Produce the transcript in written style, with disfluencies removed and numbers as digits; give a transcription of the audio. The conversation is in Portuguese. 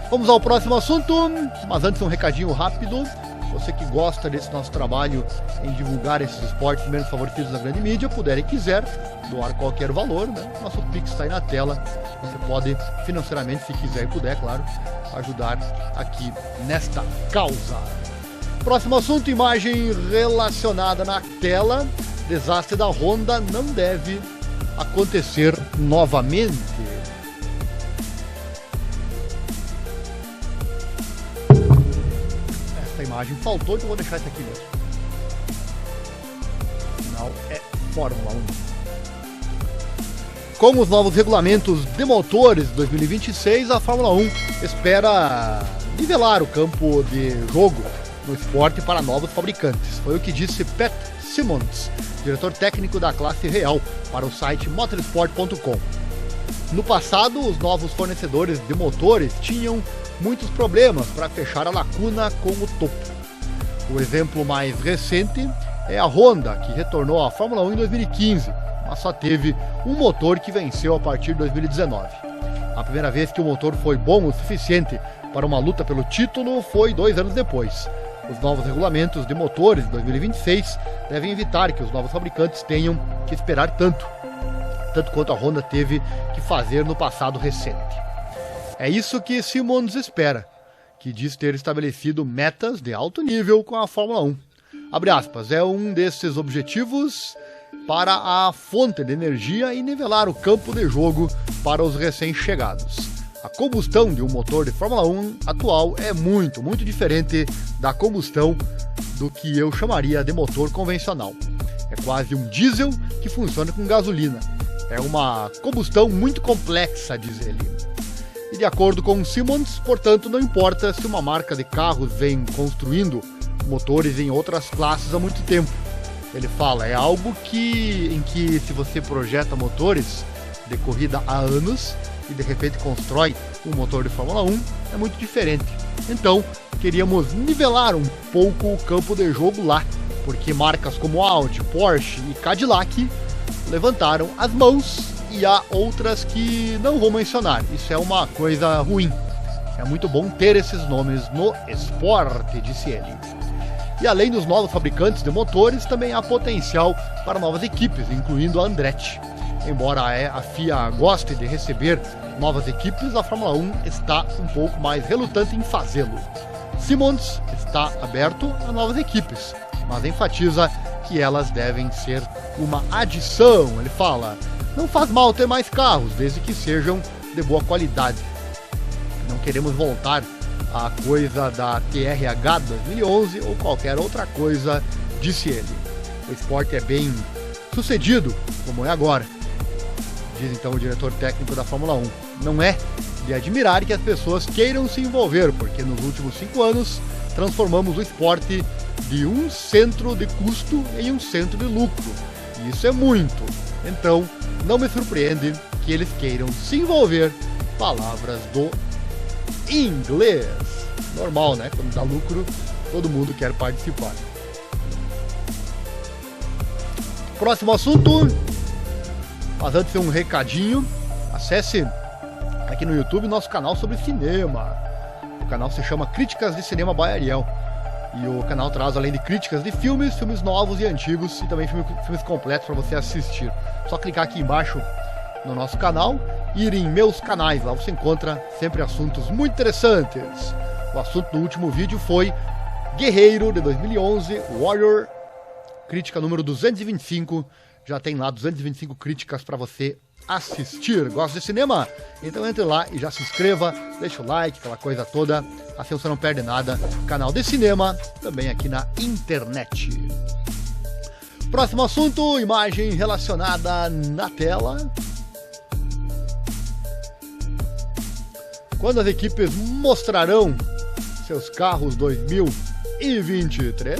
Vamos ao próximo assunto, mas antes um recadinho rápido. Você que gosta desse nosso trabalho em divulgar esses esportes menos favorecidos da grande mídia, puder e quiser doar qualquer valor, né? Nosso Pix está aí na tela. Você pode financeiramente, se quiser e puder, claro, ajudar aqui nesta causa. Próximo assunto, imagem relacionada na tela. Desastre da Honda não deve acontecer novamente. Essa imagem faltou, então vou deixar isso aqui mesmo. Afinal, é Fórmula 1. Com os novos regulamentos de motores de 2026, a Fórmula 1 espera nivelar o campo de jogo no esporte para novos fabricantes. Foi o que disse Pat Symonds, diretor técnico da classe real, para o site motorsport.com. No passado, os novos fornecedores de motores tinham muitos problemas para fechar a lacuna com o topo. O exemplo mais recente é a Honda, que retornou à Fórmula 1 em 2015, mas só teve um motor que venceu a partir de 2019. A primeira vez que o motor foi bom o suficiente para uma luta pelo título foi 2 anos depois. Os novos regulamentos de motores de 2026 devem evitar que os novos fabricantes tenham que esperar tanto quanto a Honda teve que fazer no passado recente. É isso que Symonds espera, que diz ter estabelecido metas de alto nível com a Fórmula 1. Abre aspas, é um desses objetivos para a fonte de energia e nivelar o campo de jogo para os recém-chegados. A combustão de um motor de Fórmula 1 atual é muito diferente da combustão do que eu chamaria de motor convencional. É quase um diesel que funciona com gasolina. É uma combustão muito complexa, diz ele. E de acordo com Symonds, portanto, não importa se uma marca de carros vem construindo motores em outras classes há muito tempo. Ele fala, é algo em que se você projeta motores de corrida há anos e de repente constrói um motor de Fórmula 1, é muito diferente. Então, queríamos nivelar um pouco o campo de jogo lá, porque marcas como Audi, Porsche e Cadillac levantaram as mãos e há outras que não vou mencionar. Isso é uma coisa ruim. É muito bom ter esses nomes no esporte, disse ele. E além dos novos fabricantes de motores, também há potencial para novas equipes, incluindo a Andretti. Embora a FIA goste de receber novas equipes, a Fórmula 1 está um pouco mais relutante em fazê-lo. Symonds está aberto a novas equipes, mas enfatiza que elas devem ser uma adição. Ele fala, não faz mal ter mais carros, desde que sejam de boa qualidade. Não queremos voltar à coisa da TRH 2011 ou qualquer outra coisa, disse ele. O esporte é bem sucedido, como é agora, diz então o diretor técnico da Fórmula 1. Não é de admirar que as pessoas queiram se envolver, porque nos últimos 5 anos transformamos o esporte de um centro de custo em um centro de lucro. E isso é muito. Então, não me surpreende que eles queiram se envolver. Palavras do inglês. Normal, né? Quando dá lucro, todo mundo quer participar. Próximo assunto. Mas antes um recadinho, acesse aqui no YouTube nosso canal sobre cinema. O canal se chama Críticas de Cinema by Ariel. E o canal traz, além de críticas de filmes novos e antigos e também filmes completos para você assistir. Só clicar aqui embaixo no nosso canal e ir em meus canais. Lá você encontra sempre assuntos muito interessantes. O assunto do último vídeo foi Guerreiro de 2011, Warrior, crítica número 225. Já tem lá 225 críticas para você assistir. Gosta de cinema? Então entre lá e já se inscreva, deixa o like, aquela coisa toda, assim você não perde nada. Canal de cinema, também aqui na internet. Próximo assunto, imagem relacionada na tela. Quando as equipes mostrarão seus carros 2023?